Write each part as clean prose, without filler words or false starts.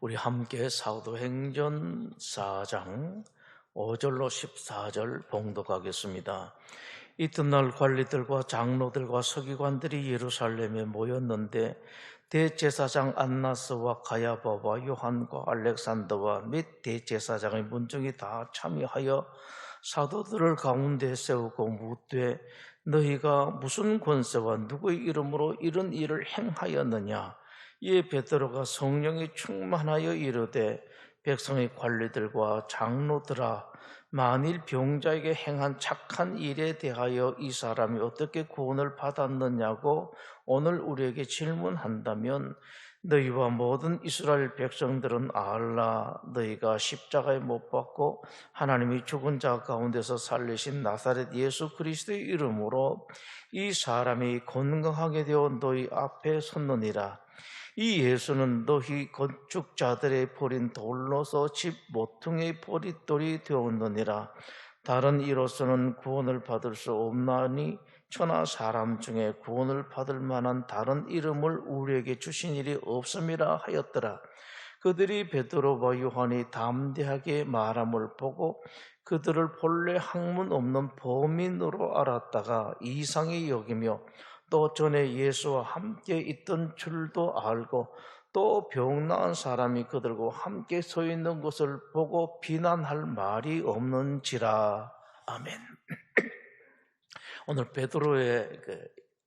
우리 함께 사도행전 4장 5절로 14절 봉독하겠습니다. 이튿날 관리들과 장로들과 서기관들이 예루살렘에 모였는데 대제사장 안나스와 가야바와 요한과 알렉산더와 및 대제사장의 문정이 다 참여하여 사도들을 가운데 세우고 묻되 너희가 무슨 권세와 누구의 이름으로 이런 일을 행하였느냐? 이에 베드로가 성령이 충만하여 이르되 백성의 관리들과 장로들아, 만일 병자에게 행한 착한 일에 대하여 이 사람이 어떻게 구원을 받았느냐고 오늘 우리에게 질문한다면 너희와 모든 이스라엘 백성들은 알라. 너희가 십자가에 못 박고 하나님이 죽은 자 가운데서 살리신 나사렛 예수 그리스도의 이름으로 이 사람이 건강하게 되어 너희 앞에 섰느니라. 이 예수는 너희 건축자들의 버린 돌로서 집 모퉁이의 버릿돌이 되었느니라. 다른 이로서는 구원을 받을 수 없나니 천하 사람 중에 구원을 받을 만한 다른 이름을 우리에게 주신 일이 없음이라 하였더라. 그들이 베드로와 요한이 담대하게 말함을 보고 그들을 본래 학문 없는 범인으로 알았다가 이상히 여기며 또 전에 예수와 함께 있던 줄도 알고 또 병나은 사람이 그들과 함께 서 있는 것을 보고 비난할 말이 없는지라. 아멘. 오늘 베드로의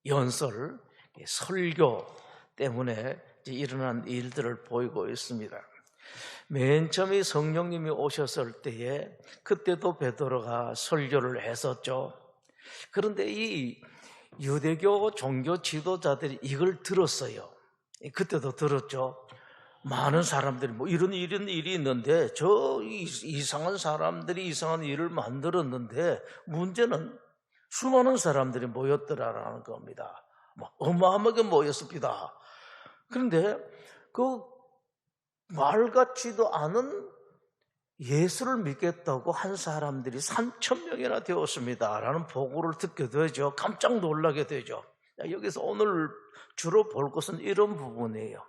연설, 설교 때문에 일어난 일들을 보이고 있습니다. 맨 처음에 성령님이 오셨을 때에 그때도 베드로가 설교를 했었죠. 그런데 이 유대교 종교 지도자들이 이걸 들었어요. 그때도 들었죠. 많은 사람들이 이런 일이 있는데 저 이상한 사람들이 이상한 일을 만들었는데 문제는 수많은 사람들이 모였더라라는 겁니다. 어마어마하게 모였습니다. 그런데 그 말 같지도 않은 예수를 믿겠다고 한 사람들이 3,000명이나 되었습니다 라는 보고를 듣게 되죠. 깜짝 놀라게 되죠. 여기서 오늘 주로 볼 것은 이런 부분이에요.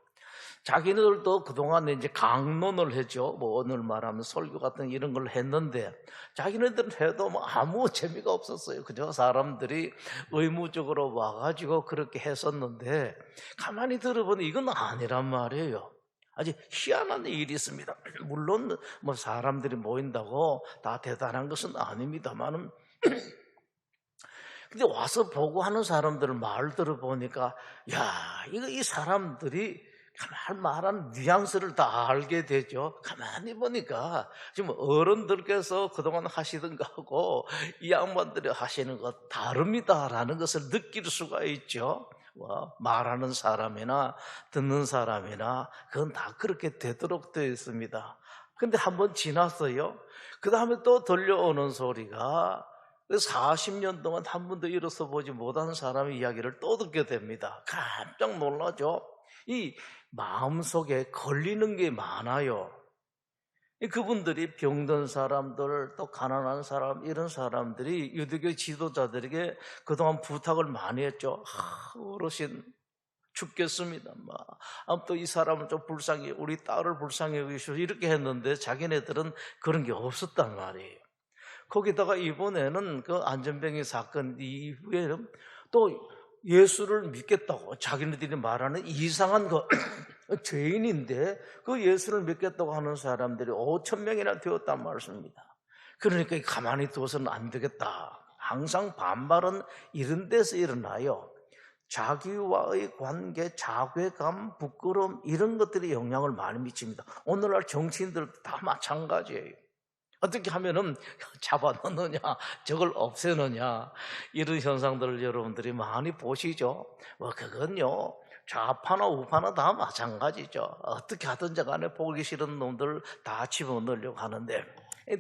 자기들도 그동안 이제 강론을 했죠. 오늘 말하면 설교 같은 이런 걸 했는데 자기네들은 해도 아무 재미가 없었어요. 그저 사람들이 의무적으로 와가지고 그렇게 했었는데 가만히 들어보니 이건 아니란 말이에요. 아주 희한한 일이 있습니다. 물론 사람들이 모인다고 다 대단한 것은 아닙니다만은 근데 와서 보고 하는 사람들을 말 들어보니까 이 사람들이 가만히 말하는 뉘앙스를 다 알게 되죠. 가만히 보니까 지금 어른들께서 그동안 하시던 거하고 이 양반들이 하시는 거 다릅니다라는 것을 느낄 수가 있죠. 말하는 사람이나 듣는 사람이나 그건 다 그렇게 되도록 되어 있습니다. 근데 한번 지났어요. 그 다음에 또 들려오는 소리가 40년 동안 한 번도 일어서 보지 못한 사람의 이야기를 또 듣게 됩니다. 깜짝 놀라죠. 이 마음속에 걸리는 게 많아요. 그분들이 병든 사람들, 또 가난한 사람, 이런 사람들이 유대교 지도자들에게 그동안 부탁을 많이 했죠. 어르신 죽겠습니다. 아무튼 이 사람은 좀 불쌍해, 우리 딸을 불쌍해 여기시오, 이렇게 했는데 자기네들은 그런 게 없었단 말이에요. 거기다가 이번에는 그 안전병의 사건 이후에는 또 예수를 믿겠다고 자기네들이 말하는 이상한 죄인인데 그 예수를 믿겠다고 하는 사람들이 5,000명이나 되었단 말씀입니다. 그러니까 가만히 두어서는 안 되겠다. 항상 반발은 이런 데서 일어나요. 자기와의 관계, 자괴감, 부끄러움 이런 것들이 영향을 많이 미칩니다. 오늘날 정치인들도 다 마찬가지예요. 어떻게 하면은 잡아넣느냐, 저걸 없애느냐, 이런 현상들을 여러분들이 많이 보시죠. 그건요, 좌파나 우파나 다 마찬가지죠. 어떻게 하든지 간에 보기 싫은 놈들 다 집어넣으려고 하는데,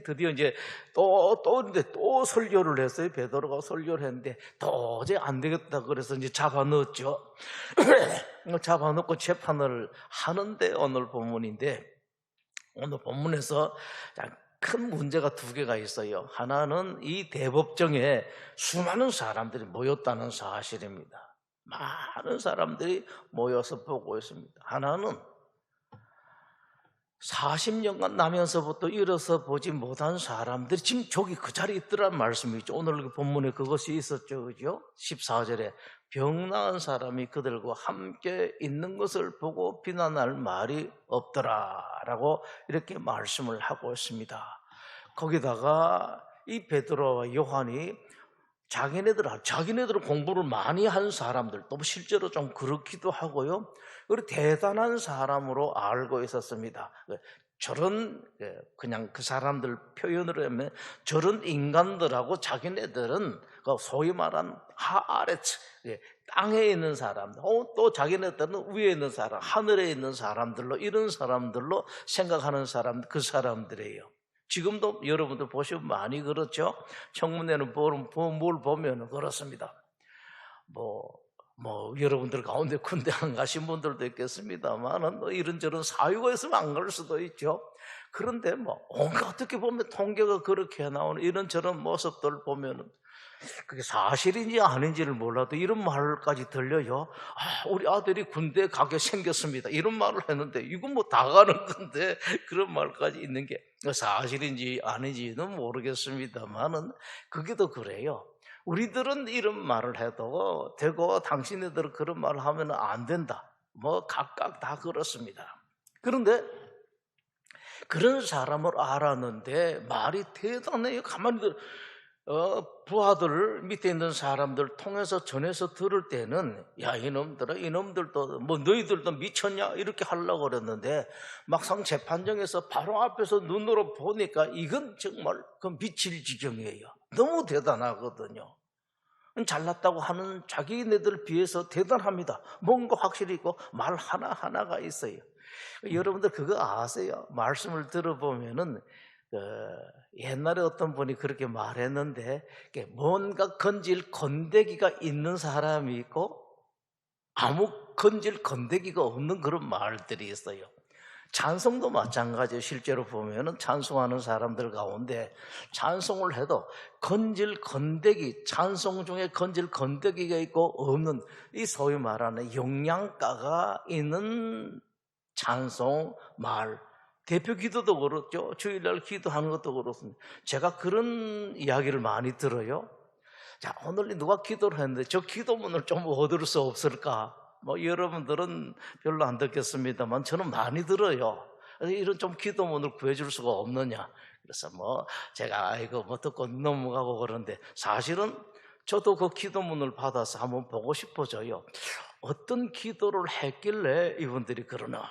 드디어 이제 또 설교를 했어요. 베드로가 설교를 했는데, 도저히 안 되겠다. 그래서 이제 잡아넣었죠. 잡아넣고 재판을 하는데, 오늘 본문인데, 오늘 본문에서 큰 문제가 두 개가 있어요. 하나는 이 대법정에 수많은 사람들이 모였다는 사실입니다. 많은 사람들이 모여서 보고 있습니다. 하나는 40년간 나면서부터 일어서 보지 못한 사람들이 지금 저기 그 자리에 있더란 말씀이죠. 오늘 본문에 그것이 있었죠. 그죠? 14절에 병 나은 사람이 그들과 함께 있는 것을 보고 비난할 말이 없더라 라고 이렇게 말씀을 하고 있습니다. 거기다가 이 베드로와 요한이 자기네들은 공부를 많이 한 사람들, 또 실제로 좀 그렇기도 하고요. 그리고 대단한 사람으로 알고 있었습니다. 저런, 그냥 그 사람들 표현으로 하면 저런 인간들하고 자기네들은 소위 말한 하아레츠, 땅에 있는 사람들, 또 자기네들은 위에 있는 사람, 하늘에 있는 사람들로, 이런 사람들로 생각하는 사람, 그 사람들이에요. 지금도 여러분들 보시면 많이 그렇죠. 청문회는 뭘 보면 그렇습니다. 여러분들 가운데 군대 안 가신 분들도 있겠습니다만 이런저런 사유가 있으면 안 갈 수도 있죠. 그런데 어떻게 보면 통계가 그렇게 나오는 이런저런 모습들 보면은 그게 사실인지 아닌지를 몰라도 이런 말까지 들려요. 우리 아들이 군대 가게 생겼습니다. 이런 말을 했는데 이건 다 가는 건데 그런 말까지 있는 게 사실인지 아닌지는 모르겠습니다만은 그게 더 그래요. 우리들은 이런 말을 해도 되고 당신네들은 그런 말을 하면 안 된다. 각각 다 그렇습니다. 그런데 그런 사람을 알았는데 말이 대단해요. 가만히 부하들 밑에 있는 사람들 통해서 전해서 들을 때는 야 이놈들도 너희들도 미쳤냐 이렇게 하려고 그랬는데 막상 재판정에서 바로 앞에서 눈으로 보니까 이건 정말 미칠 지경이에요. 너무 대단하거든요. 잘났다고 하는 자기네들 비해서 대단합니다. 뭔가 확실히 있고 말 하나하나가 있어요. 여러분들 그거 아세요? 말씀을 들어보면은 옛날에 어떤 분이 그렇게 말했는데 뭔가 건질 건데기가 있는 사람이 있고 아무 건질 건데기가 없는 그런 말들이 있어요. 찬송도 마찬가지예요. 실제로 보면은 찬송하는 사람들 가운데 찬송을 해도 건질 건데기, 찬송 중에 건질 건데기가 있고 없는 이 소위 말하는 영양가가 있는 찬송 말, 대표 기도도 그렇죠. 주일날 기도하는 것도 그렇습니다. 제가 그런 이야기를 많이 들어요. 자, 오늘 누가 기도를 했는데 저 기도문을 좀 얻을 수 없을까? 여러분들은 별로 안 듣겠습니다만 저는 많이 들어요. 이런 좀 기도문을 구해줄 수가 없느냐. 그래서 제가 듣고 넘어가고 그러는데 사실은 저도 그 기도문을 받아서 한번 보고 싶어져요. 어떤 기도를 했길래 이분들이 그러나.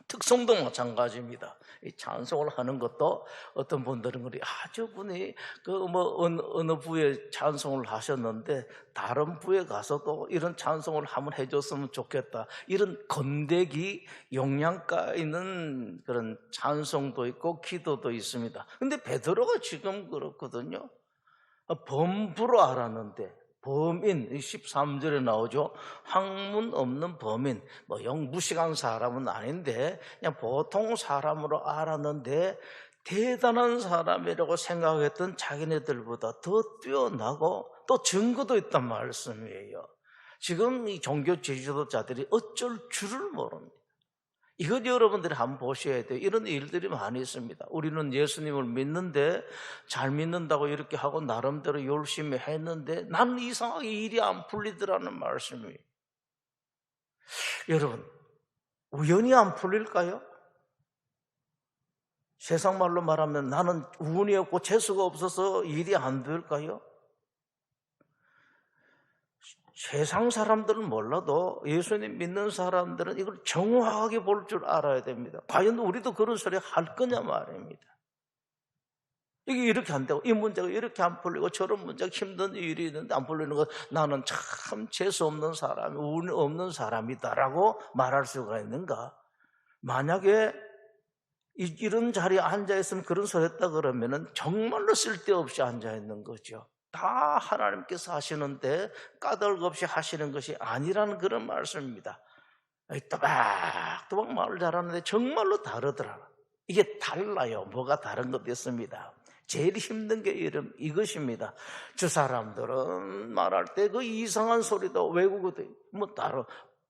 특성도 마찬가지입니다. 이 찬송을 하는 것도 어떤 분들은 저분이 어느 부에 찬송을 하셨는데 다른 부에 가서도 이런 찬송을 한번 해줬으면 좋겠다. 이런 건대기 영양가 있는 그런 찬송도 있고 기도도 있습니다. 근데 베드로가 지금 그렇거든요. 범부로 알았는데 범인, 13절에 나오죠. 학문 없는 범인, 영 무식한 사람은 아닌데 그냥 보통 사람으로 알았는데 대단한 사람이라고 생각했던 자기네들보다 더 뛰어나고 또 증거도 있단 말씀이에요. 지금 이 종교 지도자들이 어쩔 줄을 모릅니다. 이것 여러분들이 한번 보셔야 돼요. 이런 일들이 많이 있습니다. 우리는 예수님을 믿는데 잘 믿는다고 이렇게 하고 나름대로 열심히 했는데 나는 이상하게 일이 안 풀리더라는 말씀이에요. 여러분, 우연히 안 풀릴까요? 세상 말로 말하면 나는 운이 없고 재수가 없어서 일이 안 될까요? 세상 사람들은 몰라도 예수님 믿는 사람들은 이걸 정확하게 볼 줄 알아야 됩니다. 과연 우리도 그런 소리 할 거냐 말입니다. 이게 이렇게 안 되고 이 문제가 이렇게 안 풀리고 저런 문제가 힘든 일이 있는데 안 풀리는 것 나는 참 재수 없는 사람, 운 없는 사람이다라고 말할 수가 있는가? 만약에 이런 자리에 앉아있으면 그런 소리 했다 그러면은 정말로 쓸데없이 앉아있는 거죠. 다 하나님께서 하시는데 까닭 없이 하시는 것이 아니라는 그런 말씀입니다. 또박또박 말을 잘하는데 정말로 다르더라. 이게 달라요. 뭐가 다른 것도 있습니다. 제일 힘든 게 이것입니다. 저 사람들은 말할 때 그 이상한 소리도 외국어도 다른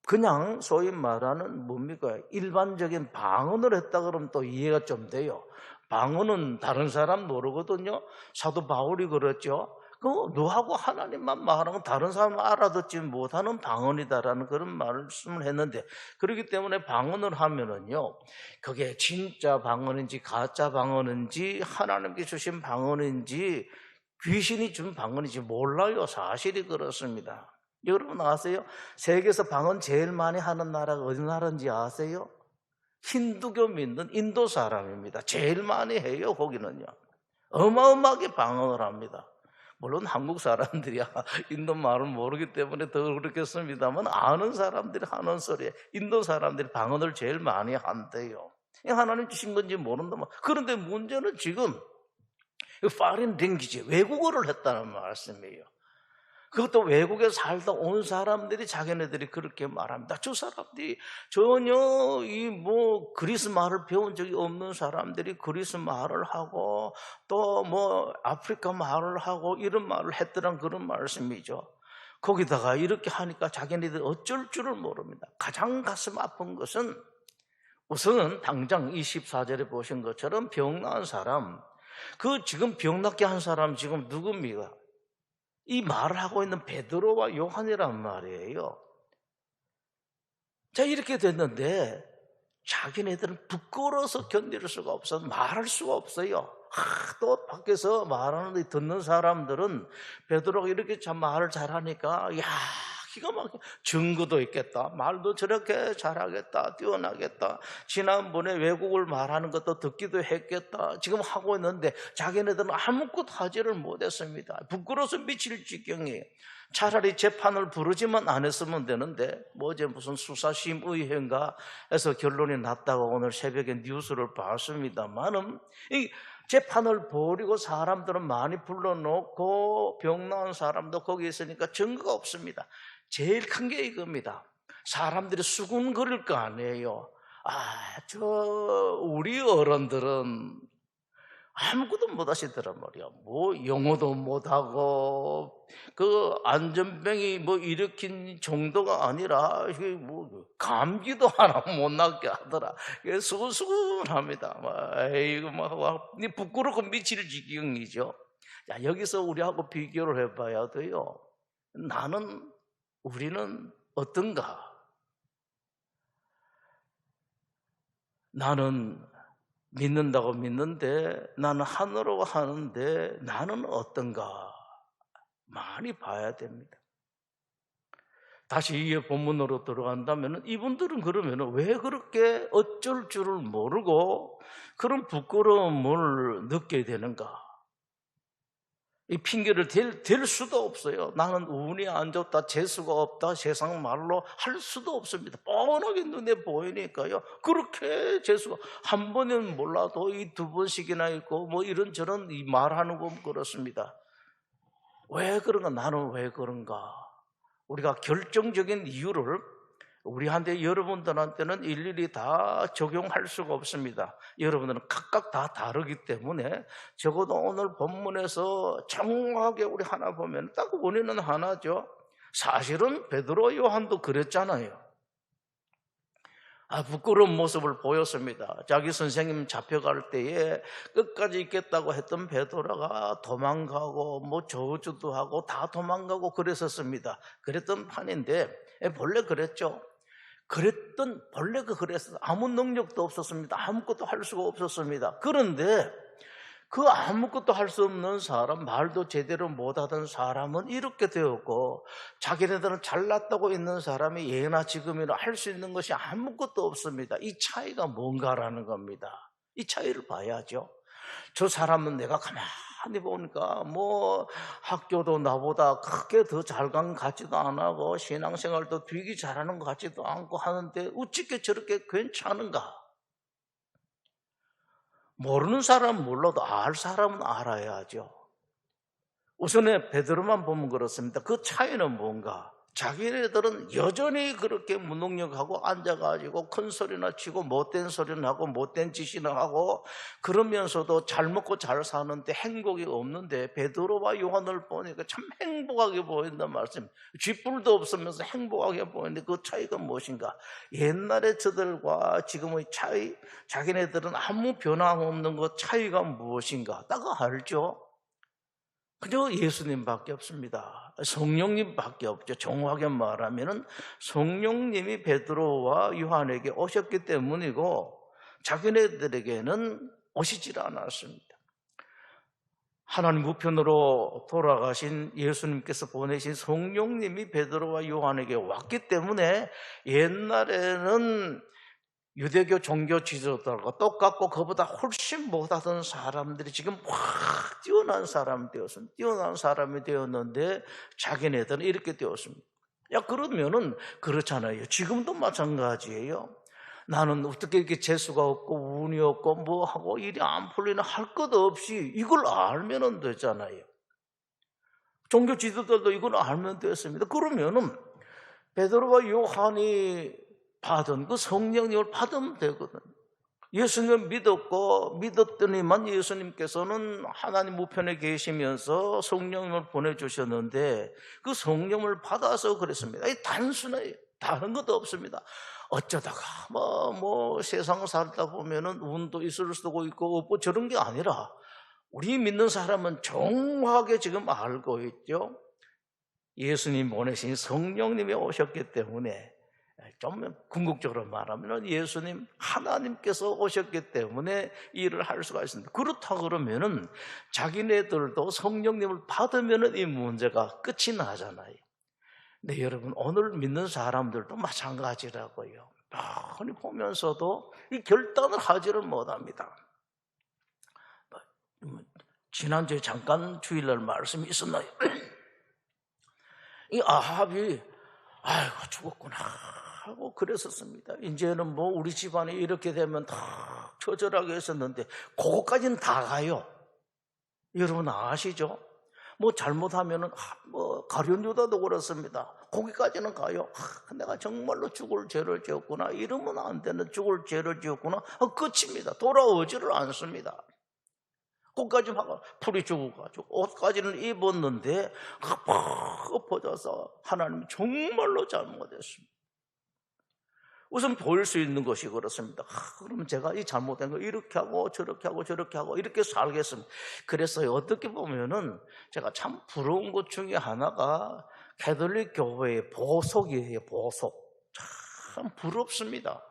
그냥 소위 말하는 뭡니까? 일반적인 방언을 했다 그러면 또 이해가 좀 돼요. 방언은 다른 사람 모르거든요. 사도 바울이 그랬죠. 그 너하고 하나님만 말하고 다른 사람 알아듣지 못하는 방언이다라는 그런 말씀을 했는데, 그렇기 때문에 방언을 하면은요, 그게 진짜 방언인지 가짜 방언인지 하나님께 주신 방언인지 귀신이 준 방언인지 몰라요. 사실이 그렇습니다. 여러분 아세요? 세계에서 방언 제일 많이 하는 나라가 어디 나라인지 아세요? 힌두교 믿는 인도 사람입니다. 제일 많이 해요. 거기는요. 어마어마하게 방언을 합니다. 물론 한국 사람들이야 인도 말을 모르기 때문에 더 그렇겠습니다만, 아는 사람들이 하는 소리에 인도 사람들이 방언을 제일 많이 한대요. 하나님 주신 건지 모른다만. 그런데 문제는 지금 파린 랭귀지, 외국어를 했다는 말씀이에요. 그것도 외국에 살다 온 사람들이 자기네들이 그렇게 말합니다. 저 사람들이 전혀 그리스 말을 배운 적이 없는 사람들이 그리스 말을 하고 또 아프리카 말을 하고 이런 말을 했더란 그런 말씀이죠. 거기다가 이렇게 하니까 자기네들 어쩔 줄을 모릅니다. 가장 가슴 아픈 것은, 우선은 당장 24절에 보신 것처럼 병 나은 사람, 그 지금 병 낫게 한 사람 지금 누굽니까? 이 말을 하고 있는 베드로와 요한이란 말이에요. 자, 이렇게 됐는데 자기네들은 부끄러워서 견딜 수가 없어서 말할 수가 없어요. 또 밖에서 말하는 듣는 사람들은 베드로가 이렇게 참 말을 잘하니까 기가 막혀, 증거도 있겠다, 말도 저렇게 잘하겠다, 뛰어나겠다, 지난번에 외국을 말하는 것도 듣기도 했겠다, 지금 하고 있는데 자기네들은 아무것도 하지를 못했습니다. 부끄러워서 미칠 지경이에요. 차라리 재판을 부르지만 안 했으면 되는데 어제 무슨 수사심의회인가 해서 결론이 났다고 오늘 새벽에 뉴스를 봤습니다만은, 이 재판을 벌이고 사람들은 많이 불러놓고 병 나은 사람도 거기 있으니까 증거가 없습니다. 제일 큰 게 이겁니다. 사람들이 수군거릴 거 아니에요. 우리 어른들은 아무것도 못하시더란 말이야. 영어도 못하고 그 안전병이 일으킨 정도가 아니라 이게 감기도 하나 못 낫게 하더라. 수근수근합니다. 부끄럽고 미칠 지경이죠. 자, 여기서 우리하고 비교를 해봐야 돼요. 우리는 어떤가? 나는 믿는다고 믿는데, 나는 하늘로 하는데 나는 어떤가? 많이 봐야 됩니다. 다시 이 본문으로 들어간다면, 이분들은 그러면 왜 그렇게 어쩔 줄을 모르고 그런 부끄러움을 느끼게 되는가? 이 핑계를 댈 수도 없어요. 나는 운이 안 좋다, 재수가 없다, 세상 말로 할 수도 없습니다. 뻔하게 눈에 보이니까요. 그렇게 재수가 한 번은 몰라도 이 두 번씩이나 있고 이런저런 말하는 거 그렇습니다. 왜 그런가? 나는 왜 그런가? 우리가 결정적인 이유를 우리한테, 여러분들한테는 일일이 다 적용할 수가 없습니다. 여러분들은 각각 다 다르기 때문에 적어도 오늘 본문에서 정확하게 우리 하나 보면 딱 원인은 하나죠. 사실은 베드로 요한도 그랬잖아요. 부끄러운 모습을 보였습니다. 자기 선생님 잡혀갈 때에 끝까지 있겠다고 했던 베드로가 도망가고 저주도 하고 다 도망가고 그랬었습니다. 그랬던 판인데 본래 그랬죠. 본래가 그랬어요. 아무 능력도 없었습니다. 아무것도 할 수가 없었습니다. 그런데 그 아무것도 할 수 없는 사람, 말도 제대로 못하던 사람은 이렇게 되었고, 자기네들은 잘났다고 있는 사람이 예나 지금이나 할 수 있는 것이 아무것도 없습니다. 이 차이가 뭔가라는 겁니다. 이 차이를 봐야죠. 저 사람은 내가 가만히 보니까 학교도 나보다 크게 더 잘 간 것 같지도 안 하고 신앙생활도 되게 잘하는 것 같지도 않고 하는데 어찌게 저렇게 괜찮은가? 모르는 사람은 몰라도 알 사람은 알아야죠. 우선에 베드로만 보면 그렇습니다. 그 차이는 뭔가? 자기네들은 여전히 그렇게 무능력하고 앉아가지고 큰 소리나 치고 못된 소리나 하고 못된 짓이나 하고 그러면서도 잘 먹고 잘 사는데 행복이 없는데, 베드로와 요한을 보니까 참 행복하게 보인단 말씀. 쥐뿔도 없으면서 행복하게 보이는데 그 차이가 무엇인가? 옛날의 저들과 지금의 차이, 자기네들은 아무 변함없는 그 차이가 무엇인가? 딱 알죠? 그저 예수님밖에 없습니다. 성령님밖에 없죠. 정확하게 말하면 성령님이 베드로와 요한에게 오셨기 때문이고 자기네들에게는 오시질 않았습니다. 하나님 우편으로 돌아가신 예수님께서 보내신 성령님이 베드로와 요한에게 왔기 때문에 옛날에는 유대교 종교 지도자들과 똑같고 그보다 훨씬 못하던 사람들이 지금 확 뛰어난 사람이 되었습니다. 뛰어난 사람이 되었는데 자기네들은 이렇게 되었습니다. 야, 그러면은 그렇잖아요. 지금도 마찬가지예요. 나는 어떻게 이렇게 재수가 없고 운이 없고 뭐 하고 일이 안 풀리나 할 것 없이 이걸 알면은 되잖아요. 종교 지도자들도 이걸 알면 됐습니다. 그러면은 베드로와 요한이 받은 그 성령님을 받으면 되거든. 예수님을 믿었더니만 예수님께서는 하나님 우편에 계시면서 성령님을 보내주셨는데 그 성령을 받아서 그랬습니다. 단순해요. 다른 것도 없습니다. 어쩌다가 세상 살다 보면은 운도 있을 수도 있고 없고 저런 게 아니라 우리 믿는 사람은 정확하게 지금 알고 있죠. 예수님 보내신 성령님이 오셨기 때문에, 좀 궁극적으로 말하면 예수님 하나님께서 오셨기 때문에 일을 할 수가 있습니다. 그렇다 그러면은 자기네들도 성령님을 받으면은 이 문제가 끝이 나잖아요. 네, 여러분, 오늘 믿는 사람들도 마찬가지라고요. 많이 보면서도 이 결단을 하지를 못합니다. 지난주에 잠깐 주일날 말씀이 있었나요? 이 아합이 아이고 죽었구나 하고 그랬었습니다. 이제는 우리 집안이 이렇게 되면 다 처절하게 했었는데 그거까지는 다 가요. 여러분 아시죠? 잘못하면은 가룟 유다도 그렇습니다. 거기까지는 가요. 내가 정말로 죽을 죄를 지었구나, 이러면 안 되는 죽을 죄를 지었구나, 끝입니다. 돌아오지를 않습니다. 꽃까지 막 풀이 죽어가지고 옷까지는 입었는데 팍 엎어져서 하나님이 정말로 잘못했습니다. 우선 보일 수 있는 것이 그렇습니다. 그러면 제가 이 잘못된 거 이렇게 하고 저렇게 하고 저렇게 하고 이렇게 살겠습니다. 그래서 어떻게 보면은 제가 참 부러운 것 중에 하나가 가톨릭 교회의 보석이에요. 보석. 참 부럽습니다.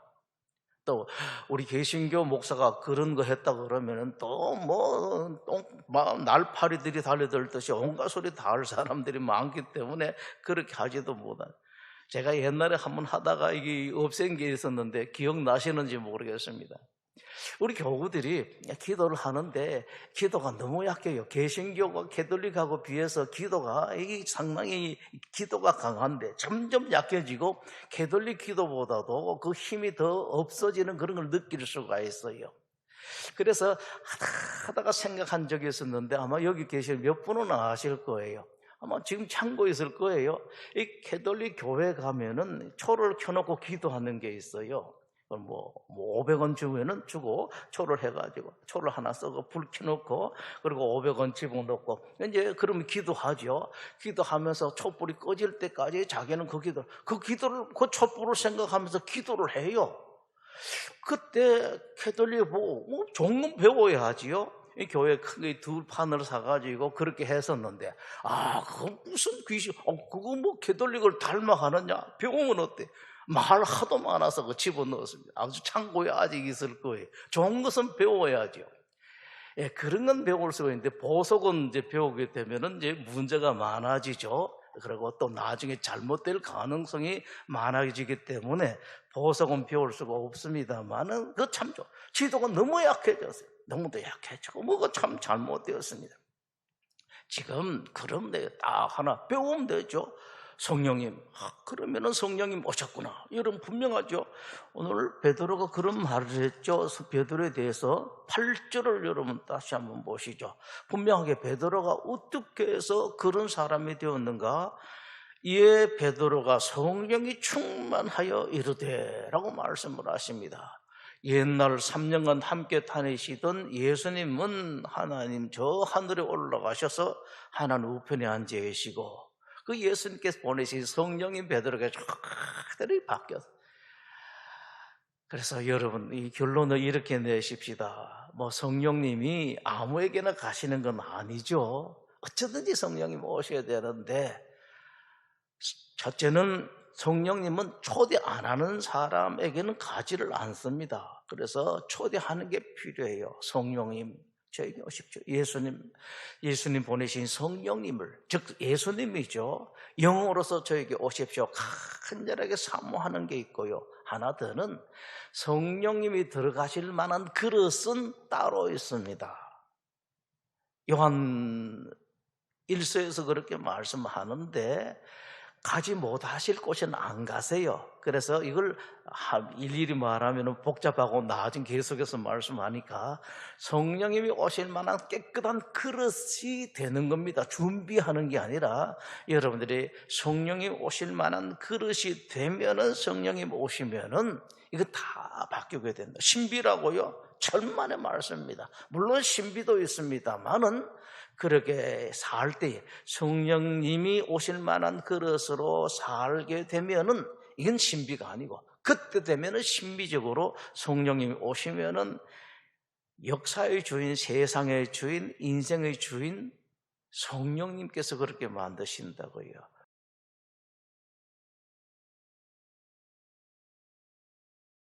또 우리 개신교 목사가 그런 거 했다 그러면은 또 날파리들이 달려들듯이 온갖 소리 다 할 사람들이 많기 때문에 그렇게 하지도 못한. 제가 옛날에 한번 하다가 이게 없앤 게 있었는데 기억나시는지 모르겠습니다. 우리 교우들이 기도를 하는데 기도가 너무 약해요. 개신교가 가톨릭하고 비해서 기도가 이게 상당히 기도가 강한데 점점 약해지고 가톨릭 기도보다도 그 힘이 더 없어지는 그런 걸 느낄 수가 있어요. 그래서 하다가 생각한 적이 있었는데 아마 여기 계신 몇 분은 아실 거예요. 아마 지금 참고 있을 거예요. 이 가톨릭 교회 가면은 초를 켜놓고 기도하는 게 있어요. 500원 주고 초를 해가지고 초를 하나 써고 불 켜놓고 그리고 500원 집어넣고 이제 그러면 기도하죠. 기도하면서 촛불이 꺼질 때까지 자기는 그 기도를 그 촛불을 생각하면서 기도를 해요. 그때 가톨릭 보고 종은 배워야 하지요. 이 교회 크게 두 판을 사가지고 그렇게 했었는데 그건 무슨 귀신, 그거 가톨릭을 닮아가느냐, 배우면 어때? 말 하도 많아서 그 집어넣었습니다. 아주 창고에 아직 있을 거예요. 좋은 것은 배워야죠. 예, 그런 건 배울 수가 있는데 보석은 이제 배우게 되면은 이제 문제가 많아지죠. 그리고 또 나중에 잘못될 가능성이 많아지기 때문에 보석은 배울 수가 없습니다만은 그 참 좋아. 지도가 너무 약해졌어요. 너무도 약해지고 뭐가 참 잘못되었습니다. 지금 그럼 딱 하나 배우면 되죠. 성령님, 그러면은 성령님 오셨구나. 여러분 분명하죠. 오늘 베드로가 그런 말을 했죠. 베드로에 대해서 8절을 여러분 다시 한번 보시죠. 분명하게 베드로가 어떻게 해서 그런 사람이 되었는가? 이에 베드로가 성령이 충만하여 이르되라고 말씀을 하십니다. 옛날 3년간 함께 다니시던 예수님은 하나님 저 하늘에 올라가셔서 하나님 우편에 앉아 계시고, 그 예수님께서 보내신 성령인 베드로가 그들이 바뀌었어요. 그래서 여러분, 이 결론을 이렇게 내십시다. 뭐 성령님이 아무에게나 가시는 건 아니죠. 어쩌든지 성령님 오셔야 되는데, 첫째는 성령님은 초대 안 하는 사람에게는 가지를 않습니다. 그래서 초대하는 게 필요해요. 성령님 저에게 오십시오. 예수님 보내신 성령님을, 즉 예수님이죠, 영으로서 저에게 오십시오. 간절하게 사모하는 게 있고요. 하나 더는 성령님이 들어가실 만한 그릇은 따로 있습니다. 요한 1서에서 그렇게 말씀하는데, 가지 못하실 곳에는 안 가세요. 그래서 이걸 일일이 말하면 복잡하고 나중 계속해서 말씀하니까 성령님이 오실 만한 깨끗한 그릇이 되는 겁니다. 준비하는 게 아니라 여러분들이 성령님 오실 만한 그릇이 되면은, 성령님 오시면은 이거 다 바뀌게 된다. 신비라고요? 천만의 말씀입니다. 물론 신비도 있습니다만은 그렇게 살 때 성령님이 오실 만한 그릇으로 살게 되면은 이건 신비가 아니고, 그때 되면은 신비적으로 성령님이 오시면은 역사의 주인, 세상의 주인, 인생의 주인 성령님께서 그렇게 만드신다고요.